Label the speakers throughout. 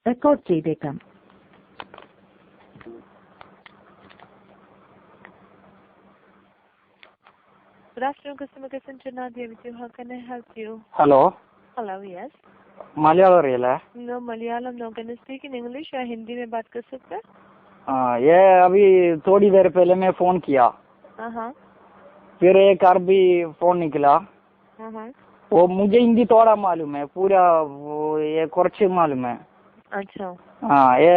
Speaker 1: Record ചെയ്തേക്കാം.
Speaker 2: Good afternoon, customer care center. Nadia with you. How can I help you?
Speaker 3: Hello.
Speaker 2: Hello, yes.
Speaker 3: Malayalam real है?
Speaker 2: No, Malayalam. No, can you speak in English या हिंदी में बात कर सकते हैं?
Speaker 3: हाँ, ये अभी थोड़ी देर पहले मैं फोन किया.
Speaker 2: हाँ.
Speaker 3: फिर एक अरबी फोन निकला.
Speaker 2: हाँ.
Speaker 3: वो मुझे हिंदी थोड़ा मालूम है, पूरा ये कुछ मालूम है.
Speaker 2: अच्छा.
Speaker 3: हाँ, ये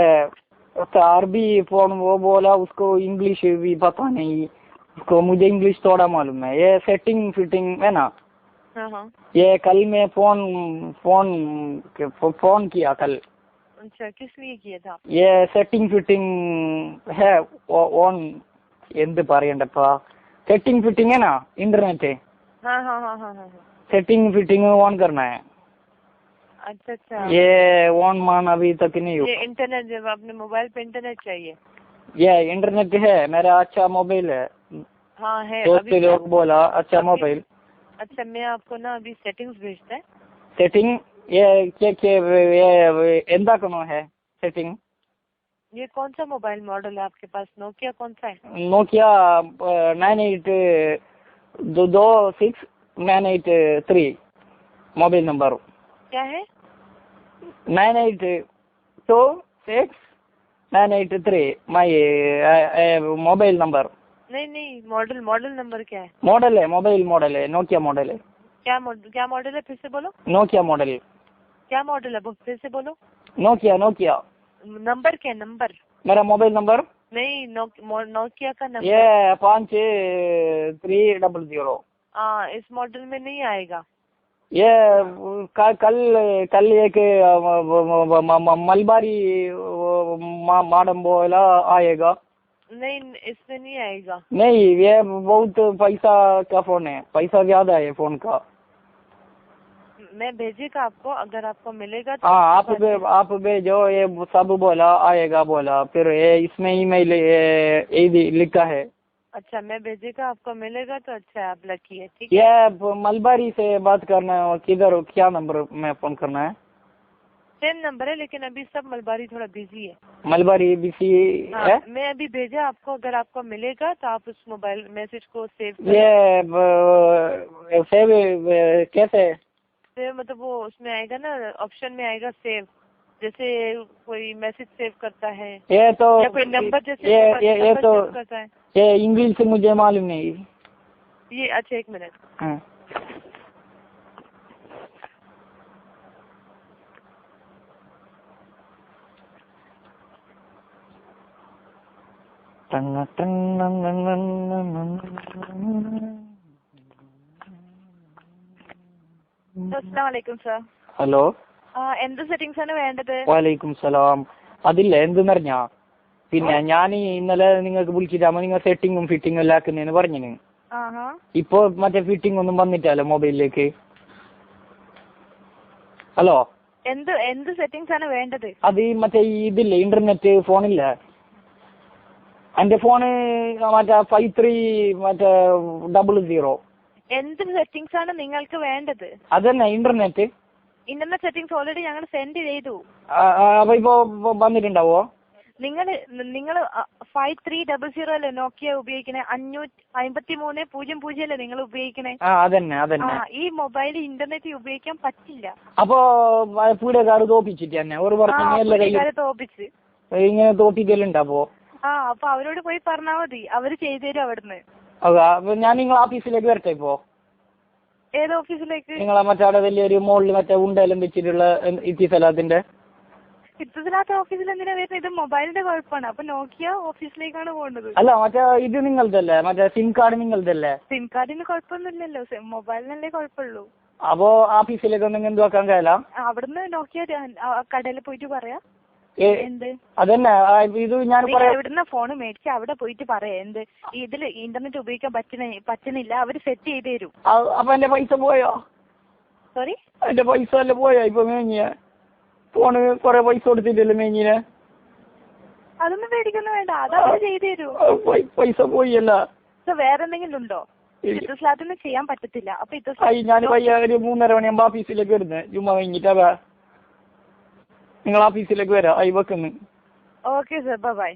Speaker 3: अरबी फोन वो बोला, उसको इंग्लिश भी पता नहीं, उसको मुझे इंग्लिश थोड़ा मालूम है. ये सेटिंग फिटिंग है ना.
Speaker 2: हाँ.
Speaker 3: ये कल मैं फोन किया कल.
Speaker 2: अच्छा, किस लिए किया था?
Speaker 3: ये सेटिंग फिटिंग है ഓൺ എന്ത് പറയണ്ടപ്പാ, सेटिंग फिटिंग है ना इंटरनेट.
Speaker 2: हाँ.
Speaker 3: सेटिंग फिटिंग ऑन करना है.
Speaker 2: अच्छा.
Speaker 3: ये ऑन मान अभी तक नहीं हुआ.
Speaker 2: ये इंटरनेट, जब अपने मोबाइल पे इंटरनेट चाहिए?
Speaker 3: ये इंटरनेट है, मेरा अच्छा मोबाइल है.
Speaker 2: हाँ है.
Speaker 3: दोस्त लोग बोला अच्छा मोबाइल.
Speaker 2: अच्छा, मैं आपको ना अभी सेटिंग्स भेजता है.
Speaker 3: सेटिंग ये ये एंदा कौन है सेटिंग?
Speaker 2: ये कौन सा मोबाइल मॉडल है आपके पास? नोकिया कौन सा है?
Speaker 3: Nokia 982698 mobile number.
Speaker 2: क्या है?
Speaker 3: 982698 माय मोबाइल नंबर.
Speaker 2: नहीं, मॉडल नंबर क्या है?
Speaker 3: मॉडल है, मोबाइल मॉडल है, नोकिया मॉडल है.
Speaker 2: क्या मॉडल है? फिर से बोलो.
Speaker 3: Nokia model.
Speaker 2: क्या मॉडल है? फिर से बोलो.
Speaker 3: नोकिया.
Speaker 2: नंबर क्या? नंबर
Speaker 3: मेरा मोबाइल नंबर
Speaker 2: नहीं, नोकिया का नंबर.
Speaker 3: ये 5300.
Speaker 2: हाँ, इस मॉडल में नहीं आएगा.
Speaker 3: ये कल एक मलबारी माडम बोला आएगा.
Speaker 2: नहीं, इसमें नहीं आएगा.
Speaker 3: नहीं, ये बहुत पैसा का फोन है, पैसा ज्यादा है फोन का.
Speaker 2: मैं भेजेगा आपको, अगर आपको मिलेगा तो.
Speaker 3: हाँ, आप भेजो. ये सब बोला आएगा बोला, फिर ये इसमें ईमेल ये लिखा है.
Speaker 2: अच्छा, मैं भेजेगा, आपको मिलेगा तो अच्छा है, आप लकी है. ठीक है.
Speaker 3: ये मलबारी से बात करना है, किधर क्या नंबर में फोन करना है?
Speaker 2: सेम नंबर है, लेकिन अभी सब मलबारी थोड़ा बिजी है.
Speaker 3: मलबारी बिजी है.
Speaker 2: मैं अभी भेजा आपको, अगर आपको मिलेगा तो आप उस मोबाइल मैसेज को सेव करें.
Speaker 3: ये सेव कैसे?
Speaker 2: सेव मतलब वो उसमें आएगा ना, ऑप्शन में आएगा सेव, जैसे कोई मैसेज सेव करता है
Speaker 3: ये तो,
Speaker 2: या कोई नंबर जैसे
Speaker 3: ये तो
Speaker 2: सेव करता है.
Speaker 3: ये इंग्लिश से मुझे मालूम नहीं.
Speaker 2: ये अच्छा, एक मिनट.
Speaker 3: हाँ.
Speaker 2: അസ്സലാമലൈക്കും സർ.
Speaker 3: ഹലോ.
Speaker 2: എന്ത് സെറ്റിംഗ്സ് ആണ് വേണ്ടത്?
Speaker 3: വലൈക്കും സലാം. അതില്ല, എന്തെന്നറിഞ്ഞാ, പിന്നെ ഞാൻ ഇന്നലെ നിങ്ങൾക്ക് വിളിച്ചിട്ടാകുമ്പോ നിങ്ങൾ സെറ്റിങ്ങും ഫിറ്റിങ്ങും എല്ലാം ആക്കുന്നേന്ന് പറഞ്ഞു. ഇപ്പൊ മറ്റേ ഫിറ്റിംഗ് ഒന്നും വന്നിട്ടല്ലോ മൊബൈലിലേക്ക്. ഹലോ.
Speaker 2: എന്ത് സെറ്റിംഗ്സ് ആണ് വേണ്ടത്?
Speaker 3: അത് മറ്റേ ഇതില്ലേ, ഇന്റർനെറ്റ് ഫോണില്ലേ, എന്റെ ഫോണ് മറ്റേ 5300.
Speaker 2: എന്ത് സെറ്റിംഗ്സ് ആണ് നിങ്ങൾക്ക് വേണ്ടത്?
Speaker 3: അതന്നെ ഇന്റർനെറ്റ്
Speaker 2: സെറ്റിംഗ്സ് ഓൾറെഡി ഞങ്ങൾ സെൻഡ് ചെയ്തു.
Speaker 3: അപ്പൊ ഇപ്പൊ വന്നിട്ടുണ്ടാവോ?
Speaker 2: നിങ്ങൾ 5300 അല്ലേ നോക്കിയ ഉപയോഗിക്കണേ? 55300 അല്ലേ നിങ്ങൾ ഉപയോഗിക്കണേ?
Speaker 3: അതന്നെ.
Speaker 2: ഈ മൊബൈൽ ഇന്റർനെറ്റ് ഉപയോഗിക്കാൻ പറ്റില്ല.
Speaker 3: അപ്പൊ പീടികക്കാര് തോപ്പിച്ചിട്ട് തന്നെ ഒരു
Speaker 2: തോപ്പിച്ച്
Speaker 3: ഇങ്ങനെ തോപ്പിക്കലുണ്ടപ്പോ?
Speaker 2: അപ്പൊ അവരോട് പോയി പറഞ്ഞാൽ മതി, അവര് ചെയ്തു തരും അവിടുന്ന്.
Speaker 3: ഞാൻ നിങ്ങളെ ഓഫീസിലേക്ക് വരട്ടെ ഇപ്പോ?
Speaker 2: ഏത് ഓഫീസിലേക്ക്?
Speaker 3: നിങ്ങളെ മറ്റേ വലിയൊരു മോളിൽ മറ്റേ ഉണ്ടെല്ലാം വെച്ചിട്ടുള്ള ഇത്തിസലാത്തിന്റെ
Speaker 2: ഓഫീസിൽ എന്തിനാ വരുന്നത്? ഇത് മൊബൈലിന്റെ കുഴപ്പമാണ്. അപ്പൊ നോക്കിയ ഓഫീസിലേക്കാണ് പോകേണ്ടത്.
Speaker 3: അല്ല, മറ്റേ ഇത് നിങ്ങളതല്ലേ, മറ്റേ സിം കാർഡ് നിങ്ങളതല്ലേ?
Speaker 2: സിം കാർഡിന് കുഴപ്പമൊന്നുമില്ലല്ലോ, മൊബൈലിനല്ലേ കുഴപ്പമുള്ളൂ.
Speaker 3: അപ്പൊ ഓഫീസിലേക്ക് ഒന്നും എന്തുവാക്കാൻ കഴിയില്ല?
Speaker 2: അവിടുന്ന് നോക്കിയ കടയിൽ പോയിട്ട് പറയാ. എന്ത്?
Speaker 3: അതന്നെ ഇത് ഞാൻ
Speaker 2: എവിടുന്ന ഫോണ് മേടിച്ച് അവിടെ പോയിട്ട് പറയാ, എന്ത് ഇതില് ഇന്റർനെറ്റ് ഉപയോഗിക്കാൻ പറ്റുന്നില്ല, അവര് സെറ്റ് ചെയ്ത് തരും.
Speaker 3: അപ്പൊ എന്റെ പൈസ പോയോ?
Speaker 2: സോറി,
Speaker 3: എന്റെ പൈസ അല്ലേ പോയോ? ഇപ്പൊ മേങ്ങിയ ഫോണ് കൊറേ പൈസ കൊടുത്തില്ലല്ലോ മേങ്ങിന്.
Speaker 2: അതൊന്നും പേടിക്കൊന്നും വേണ്ട, അതവര് ചെയ്ത് തരും.
Speaker 3: പൈസ പോയല്ല.
Speaker 2: വേറെ എന്തെങ്കിലും ഉണ്ടോ? ഇത്തസ്ലാത്തിന് ചെയ്യാൻ പറ്റത്തില്ല. അപ്പൊ
Speaker 3: ഞാൻ ഒരു 3:30 മണിയാകുമ്പോ ഓഫീസിലേക്ക് വരുന്നത്, ചുമ്മാ കഴിഞ്ഞിട്ടാ. നിങ്ങൾ ഓഫീസിലേക്ക് വരാം. ആയി വെക്കുന്നു.
Speaker 2: Okay sir, by.